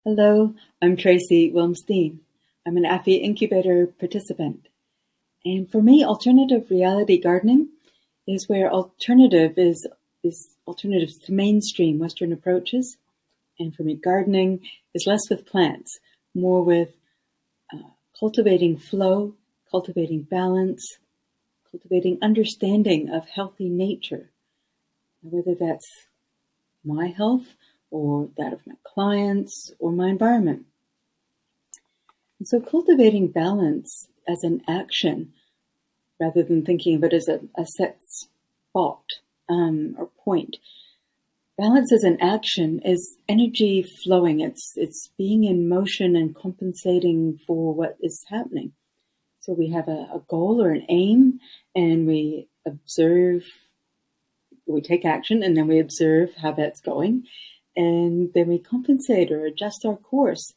Hello, I'm Tracey Willms Deane. I'm an Awhi Incubator participant. And for me, alternative reality gardening is where alternative is alternatives to mainstream Western approaches. And for me, gardening is less with plants, more with cultivating flow, cultivating balance, cultivating understanding of healthy nature, whether that's my health or that of my clients or my environment. And so cultivating balance as an action, rather than thinking of it as a set spot or point. Balance as an action is energy flowing. It's being in motion and compensating for what is happening. So we have a goal or an aim, and we observe, we take action, and then we observe how that's going. And then we compensate or adjust our course.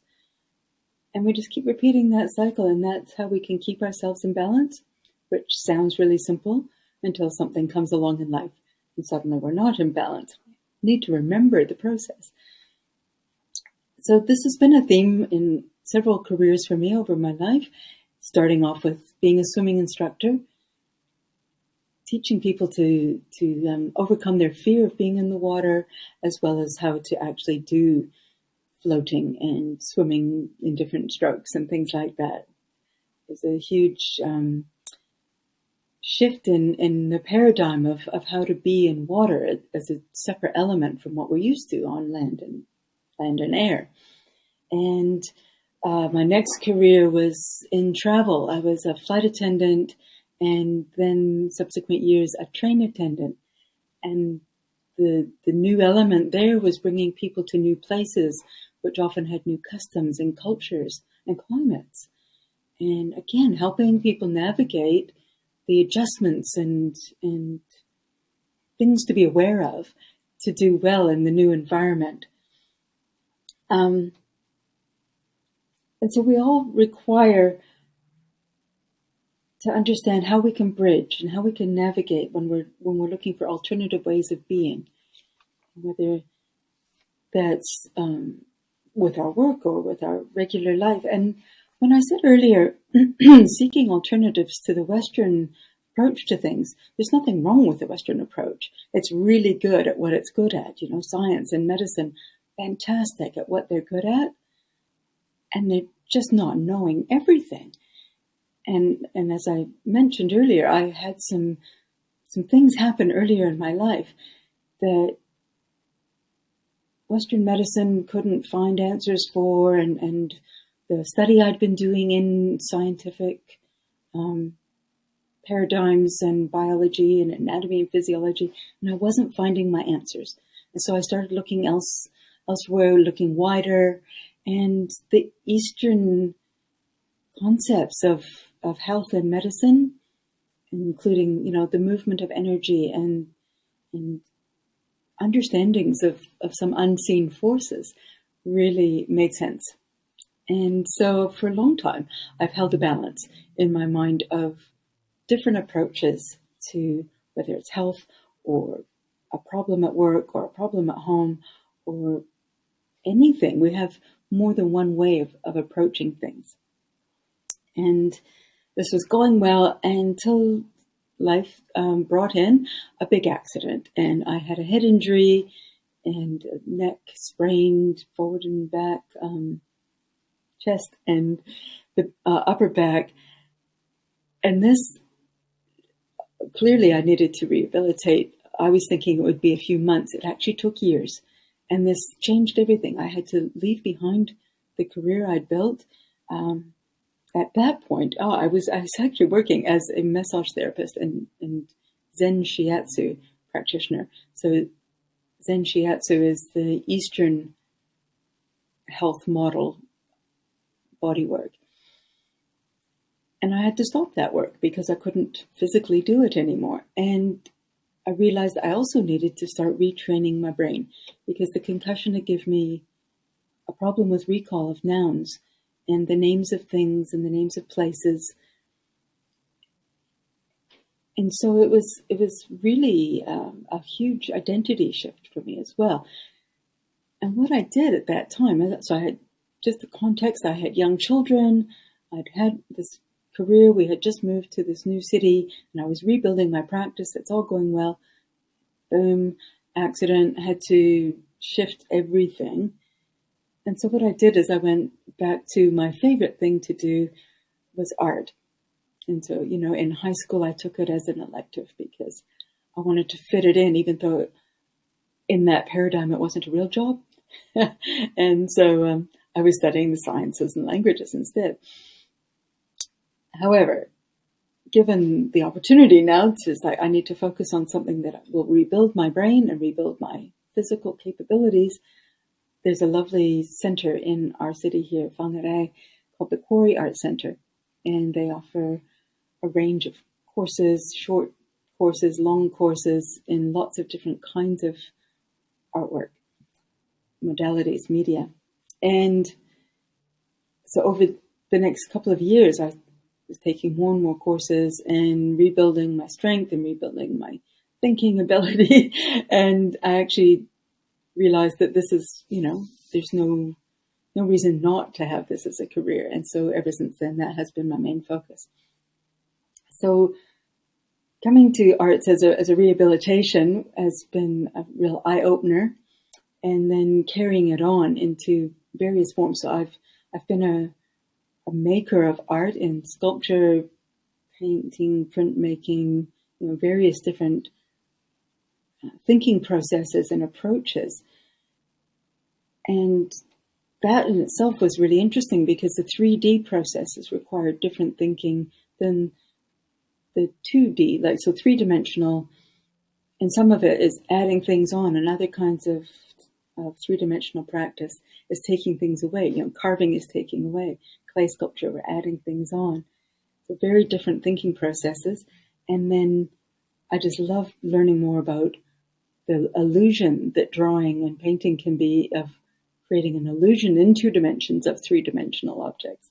And we just keep repeating that cycle, and that's how we can keep ourselves in balance, which sounds really simple until something comes along in life and suddenly we're not in balance. We need to remember the process. So this has been a theme in several careers for me over my life, starting off with being a swimming instructor, teaching people to overcome their fear of being in the water, as well as how to actually do floating and swimming in different strokes and things like that. There's a huge shift in the paradigm of how to be in water as a separate element from what we're used to on land and air. And my next career was in travel. I was a flight attendant, and then subsequent years a train attendant. And the new element there was bringing people to new places, which often had new customs and cultures and climates. And again, helping people navigate the adjustments and things to be aware of to do well in the new environment. And so we all require to understand how we can bridge and how we can navigate when we're looking for alternative ways of being, whether that's with our work or with our regular life. And when I said earlier, seeking alternatives to the Western approach to things, there's nothing wrong with the Western approach. It's really good at what it's good at. Science and medicine, fantastic at what they're good at. And they're just not knowing everything. And as I mentioned earlier, I had some things happen earlier in my life that Western medicine couldn't find answers for, and the study I'd been doing in scientific paradigms and biology and anatomy and physiology, and I wasn't finding my answers. And so I started looking elsewhere, looking wider, and the Eastern concepts of health and medicine, including, the movement of energy and understandings of some unseen forces, really made sense. And so for a long time, I've held a balance in my mind of different approaches to whether it's health or a problem at work or a problem at home or anything. We have more than one way of approaching things. And this was going well until life brought in a big accident. And I had a head injury and a neck sprained, forward and back, chest and the upper back. And this, clearly I needed to rehabilitate. I was thinking it would be a few months. It actually took years. And this changed everything. I had to leave behind the career I'd built. At that point, I was actually working as a massage therapist and Zen Shiatsu practitioner. So Zen Shiatsu is the Eastern health model bodywork. And I had to stop that work because I couldn't physically do it anymore. And I realized I also needed to start retraining my brain because the concussion had given me a problem with recall of nouns and the names of things and the names of places. And so it was really a huge identity shift for me as well. And what I did at that time, so I had just the context. I had young children. I'd had this career. We had just moved to this new city, and I was rebuilding my practice. It's all going well. Boom, accident, had to shift everything. And so what I did is I went back to my favorite thing to do was art. And so, in high school, I took it as an elective because I wanted to fit it in, even though in that paradigm, it wasn't a real job. And so I was studying the sciences and languages instead. However, given the opportunity now, it's like I need to focus on something that will rebuild my brain and rebuild my physical capabilities. There's a lovely center in our city here, Whangarei, called the Quarry Art Center. And they offer a range of courses, short courses, long courses in lots of different kinds of artwork, modalities, media. And so over the next couple of years, I was taking more and more courses and rebuilding my strength and rebuilding my thinking ability. And I actually realized that this is, there's no reason not to have this as a career. And so ever since then, that has been my main focus. So coming to arts as a rehabilitation has been a real eye-opener, and then carrying it on into various forms. So I've been a maker of art in sculpture, painting, printmaking, various different thinking processes and approaches. And that in itself was really interesting because the 3D processes required different thinking than the 2D, so three-dimensional, and some of it is adding things on, and other kinds of three-dimensional practice is taking things away. Carving is taking away. Clay sculpture, we're adding things on. So very different thinking processes. And then I just love learning more about the illusion that drawing and painting can be of creating an illusion in 2 dimensions of 3-dimensional objects.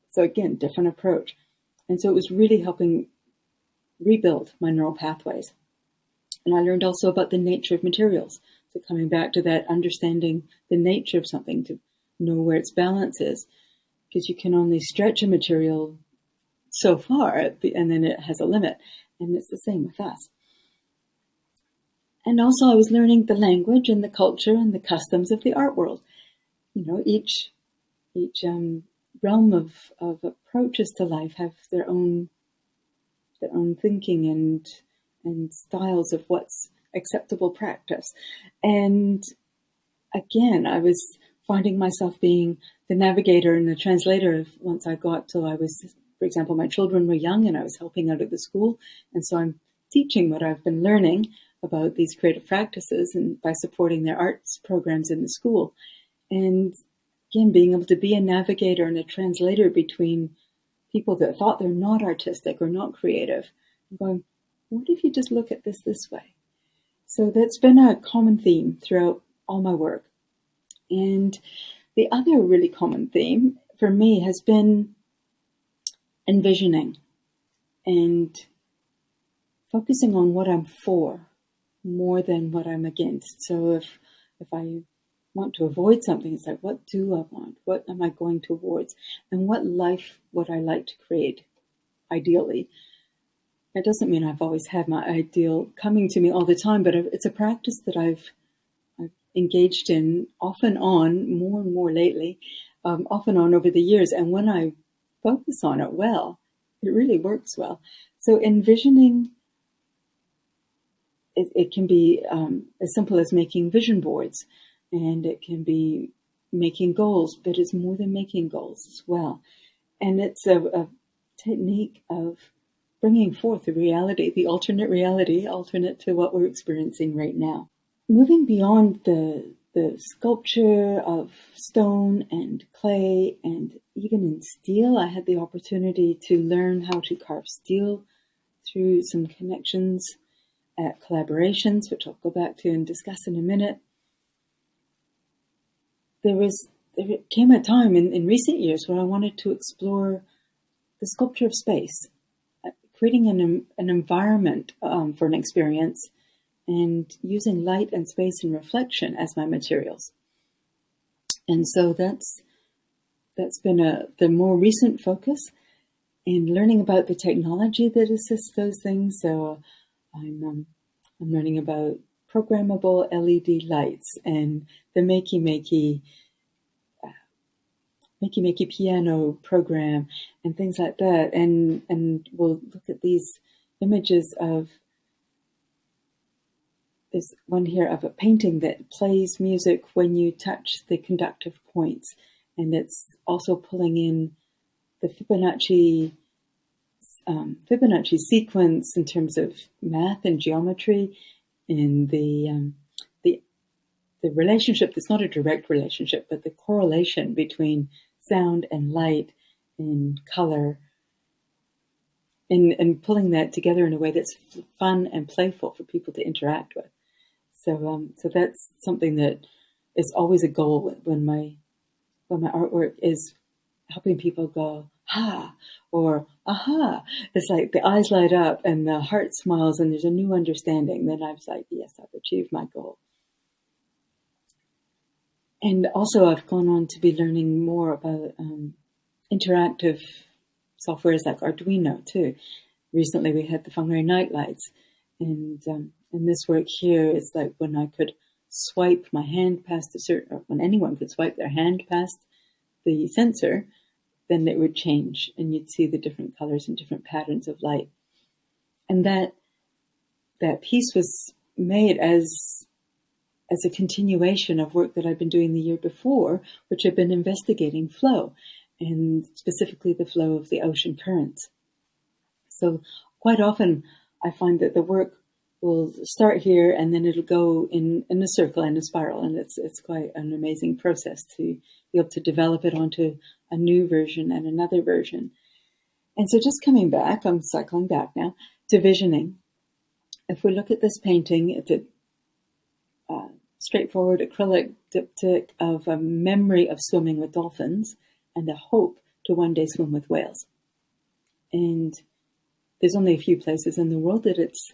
So again, different approach. And so it was really helping rebuild my neural pathways. And I learned also about the nature of materials. So coming back to that, understanding the nature of something to know where its balance is, because you can only stretch a material so far, and then it has a limit. And it's the same with us. And also I was learning the language and the culture and the customs of the art world. Each realm of approaches to life have their own thinking and styles of what's acceptable practice. And again, I was finding myself being the navigator and the translator once I got till I was, for example, my children were young and I was helping out at the school. And so I'm teaching what I've been learning about these creative practices and by supporting their arts programs in the school. And again, being able to be a navigator and a translator between people that thought they're not artistic or not creative. I'm going, what if you just look at this way? So that's been a common theme throughout all my work. And the other really common theme for me has been envisioning and focusing on what I'm for more than what I'm against. So if I want to avoid something, it's like, what do I want? What am I going towards? And what life would I like to create, ideally? It doesn't mean I've always had my ideal coming to me all the time, but it's a practice that I've engaged in off and on, more and more lately, off and on over the years. And when I focus on it well, it really works well. So envisioning, it can be as simple as making vision boards, and it can be making goals, but it's more than making goals as well. And it's a technique of bringing forth the reality, the alternate reality, alternate to what we're experiencing right now. Moving beyond the sculpture of stone and clay and even in steel, I had the opportunity to learn how to carve steel through some connections at collaborations, which I'll go back to and discuss in a minute. There came a time in recent years where I wanted to explore the sculpture of space, creating an environment for an experience and using light and space and reflection as my materials. And so that's that's been the more recent focus in learning about the technology that assists those things. So I'm learning about programmable LED lights and the Makey piano program and things like that. And we'll look at these images of this one here of a painting that plays music when you touch the conductive points. And it's also pulling in the Fibonacci sequence in terms of math and geometry, and the relationship that's not a direct relationship, but the correlation between sound and light and color, and pulling that together in a way that's fun and playful for people to interact with. So that's something that is always a goal when my artwork is helping people go, ha, or aha. It's like the eyes light up and the heart smiles and there's a new understanding. Then I was like, yes, I've achieved my goal. And also I've gone on to be learning more about interactive softwares like Arduino too. Recently we had the Whangarei night lights, and this work here is like when I could swipe my hand past or when anyone could swipe their hand past the sensor, then it would change and you'd see the different colors and different patterns of light. And that piece was made as a continuation of work that I'd been doing the year before, which had been investigating flow, and specifically the flow of the ocean currents. So quite often I find that the work will start here and then it'll go in a circle and a spiral, and it's quite an amazing process to be able to develop it onto a new version and another version. And so just coming back, I'm cycling back now to visioning. If we look at this painting, it's a straightforward acrylic diptych of a memory of swimming with dolphins and a hope to one day swim with whales. And there's only a few places in the world that it's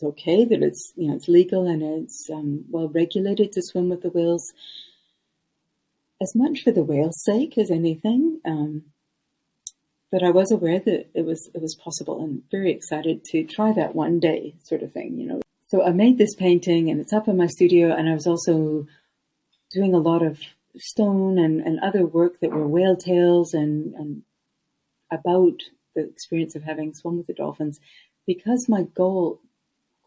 okay, that it's legal and it's well regulated to swim with the whales, as much for the whale's sake as anything. But I was aware that it was possible, and very excited to try that one day, sort of thing, So I made this painting and it's up in my studio, and I was also doing a lot of stone and other work that were whale tails and about the experience of having swum with the dolphins, because my goal,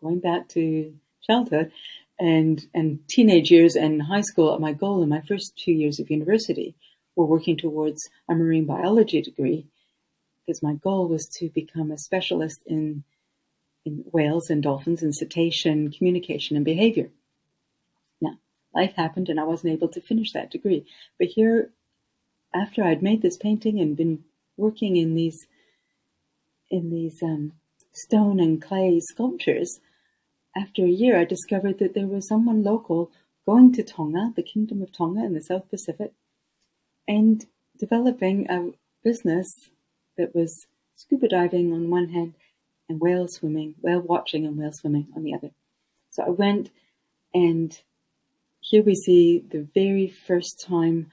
going back to childhood and teenage years and high school, my goal in my first 2 years of university were working towards a marine biology degree, because my goal was to become a specialist in whales and dolphins and cetacean communication and behavior. Now, life happened and I wasn't able to finish that degree. But here, after I'd made this painting and been working in these stone and clay sculptures, after a year I discovered that there was someone local going to Tonga, the Kingdom of Tonga in the South Pacific, and developing a business that was scuba diving on one hand and whale watching and whale swimming on the other. So I went, and here we see the very first time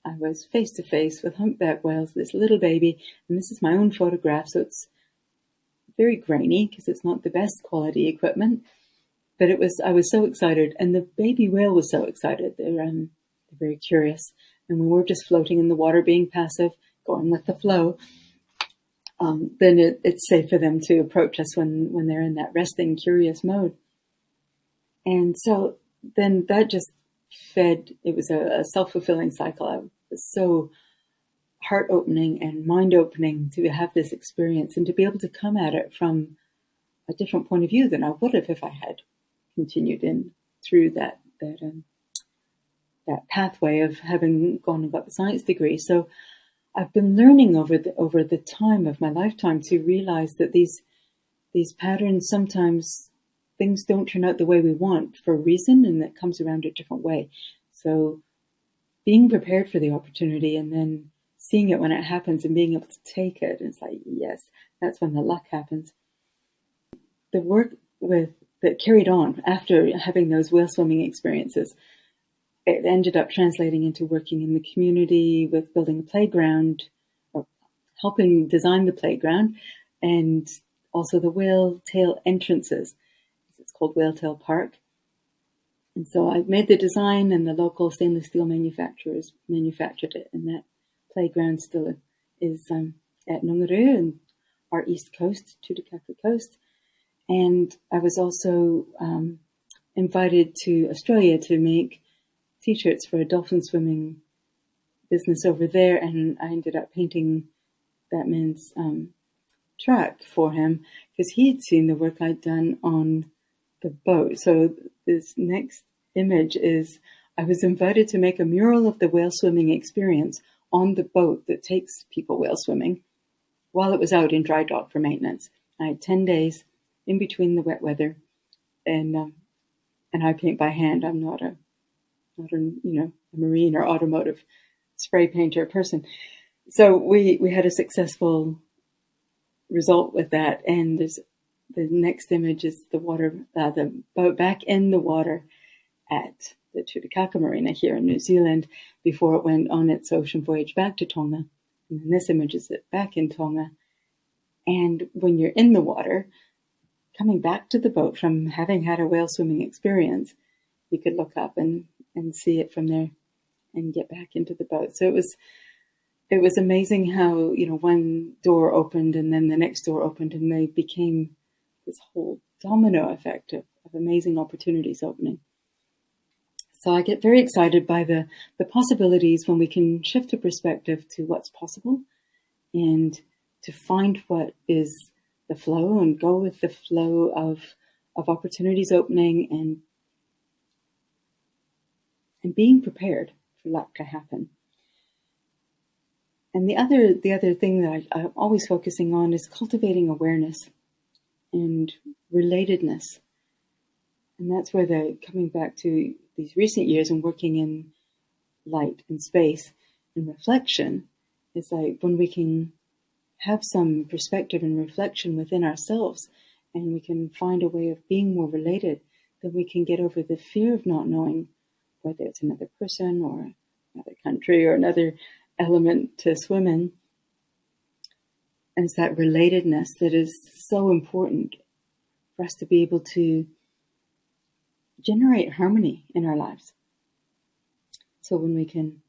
I was face to face with humpback whales, this little baby, and this is my own photograph, so it's very grainy because it's not the best quality equipment, but I was so excited, and the baby whale was so excited. They're very curious, and when we're just floating in the water, being passive, going with the flow, then it's safe for them to approach us when they're in that resting, curious mode. And so then that just fed, it was a self-fulfilling cycle. I was so heart-opening and mind-opening to have this experience and to be able to come at it from a different point of view than I would have if I had continued through that pathway of having gone and got the science degree. So I've been learning over the time of my lifetime to realize that these patterns, sometimes things don't turn out the way we want for a reason, and that comes around a different way. So being prepared for the opportunity and then seeing it when it happens and being able to take it, it's like, yes, that's when the luck happens. The work that carried on after having those whale swimming experiences it ended up translating into working in the community with building a playground, or helping design the playground, and also the whale tail entrances. It's called Whale Tail Park. And so I made the design, and the local stainless steel manufacturers manufactured it. And that playground still is at Nungaru and our east coast, Tutukaka coast. And I was also invited to Australia to make T-shirts for a dolphin swimming business over there. And I ended up painting that man's truck for him because he'd seen the work I'd done on the boat. So this next image is I was invited to make a mural of the whale swimming experience on the boat that takes people whale swimming while it was out in dry dock for maintenance. I had 10 days in between the wet weather, and I paint by hand. I'm not a marine or automotive spray painter person. So we had a successful result with that, and the next image is the boat back in the water at the Tutukaka Marina here in New Zealand before it went on its ocean voyage back to Tonga. And then this image is it back in Tonga. And when you're in the water, coming back to the boat from having had a whale swimming experience, you could look up and see it from there and get back into the boat. So it was amazing how, one door opened and then the next door opened, and they became this whole domino effect of amazing opportunities opening. So I get very excited by the possibilities when we can shift the perspective to what's possible and to find what is the flow and go with the flow of opportunities opening and being prepared for luck to happen. And the other thing that I'm always focusing on is cultivating awareness and relatedness. And that's where coming back to these recent years and working in light and space and reflection is like when we can have some perspective and reflection within ourselves and we can find a way of being more related, then we can get over the fear of not knowing whether it's another person or another country or another element to swim in. And it's that relatedness that is so important for us to be able to generate harmony in our lives. So when we can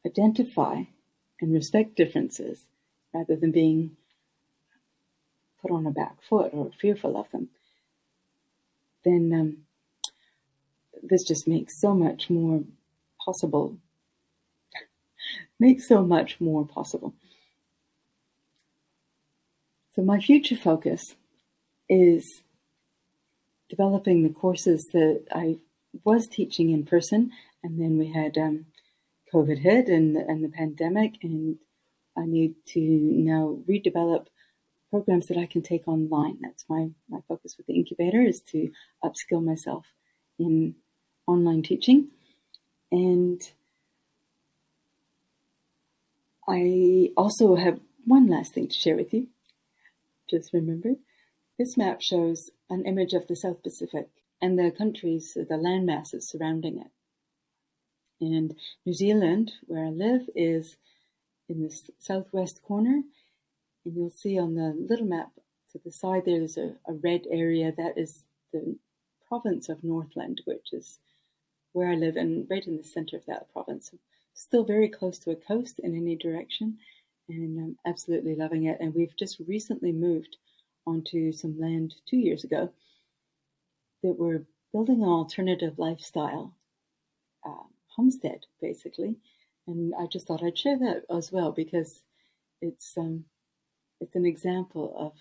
identify and respect differences rather than being put on a back foot or fearful of them, then this just makes so much more possible. So my future focus is developing the courses that I was teaching in person, and then we had COVID hit and the pandemic, and I need to now redevelop programs that I can take online. That's my focus with the incubator, is to upskill myself in online teaching. And I also have one last thing to share with you. Just remembered. This map shows an image of the South Pacific and the countries, the land masses surrounding it. And New Zealand, where I live, is in the southwest corner. And you'll see on the little map to the side there's a red area. That is the province of Northland, which is where I live, and right in the center of that province. Still very close to a coast in any direction, and I'm absolutely loving it. And we've just recently moved onto some land 2 years ago that we're building an alternative lifestyle homestead, basically. And I just thought I'd share that as well, because it's an example of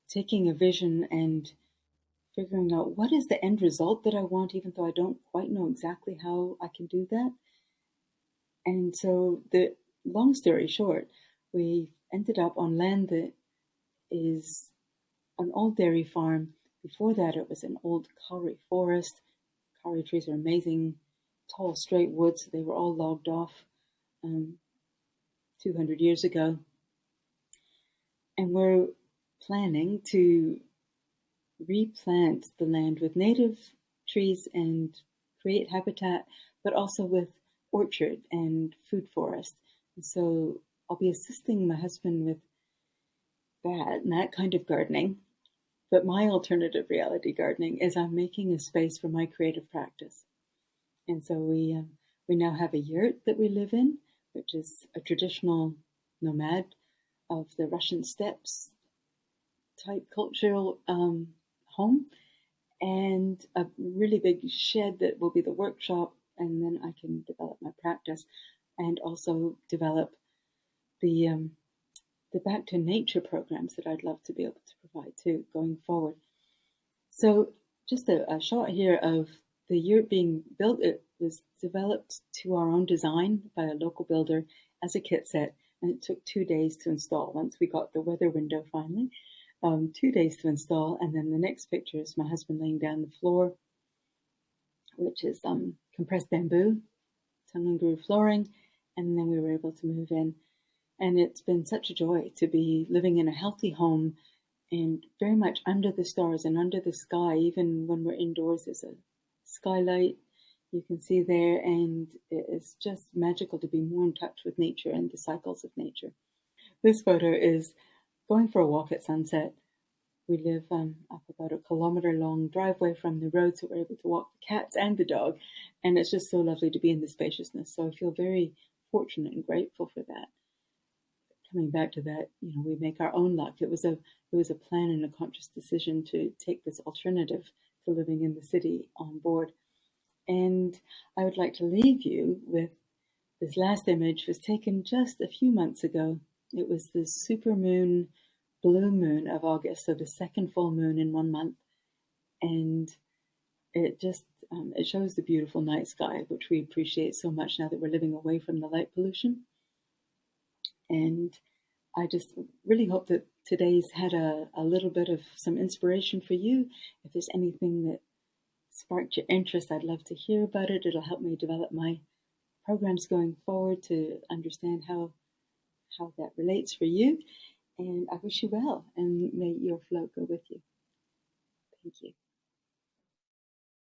taking a vision and figuring out what is the end result that I want, even though I don't quite know exactly how I can do that. And so the long story short, we ended up on land that is an old dairy farm. Before that, it was an old kauri forest. Kauri trees are amazing, tall, straight woods. They were all logged off 200 years ago. And we're planning to replant the land with native trees and create habitat, but also with orchard and food forest. And so I'll be assisting my husband with that kind of gardening. But my alternative reality gardening is I'm making a space for my creative practice. And so we now have a yurt that we live in, which is a traditional nomad of the Russian steppes type cultural home, and a really big shed that will be the workshop, and then I can develop my practice and also develop the back to nature programs that I'd love to be able to provide too going forward. So just a shot here of the yurt being built. It was developed to our own design by a local builder as a kit set, and it took 2 days to install once we got the weather window finally. 2 days to install, and then the next picture is my husband laying down the floor, which is compressed bamboo, tongue and groove flooring, and then we were able to move in. And it's been such a joy to be living in a healthy home and very much under the stars and under the sky. Even when we're indoors, there's a skylight you can see there, and it's just magical to be more in touch with nature and the cycles of nature. This photo is going for a walk at sunset. We live up about a kilometre-long driveway from the road, so we're able to walk the cats and the dog, and it's just so lovely to be in the spaciousness. So I feel very fortunate and grateful for that. Coming back to that, we make our own luck. It was a plan and a conscious decision to take this alternative to living in the city on board. And I would like to leave you with this last image. Was taken just a few months ago. It was the supermoon, blue moon of August, so the second full moon in 1 month. And it just, it shows the beautiful night sky, which we appreciate so much now that we're living away from the light pollution. And I just really hope that today's had a little bit of some inspiration for you. If there's anything that sparked your interest, I'd love to hear about it. It'll help me develop my programs going forward to understand how that relates for you. And I wish you well, and may your flow go with you. Thank you.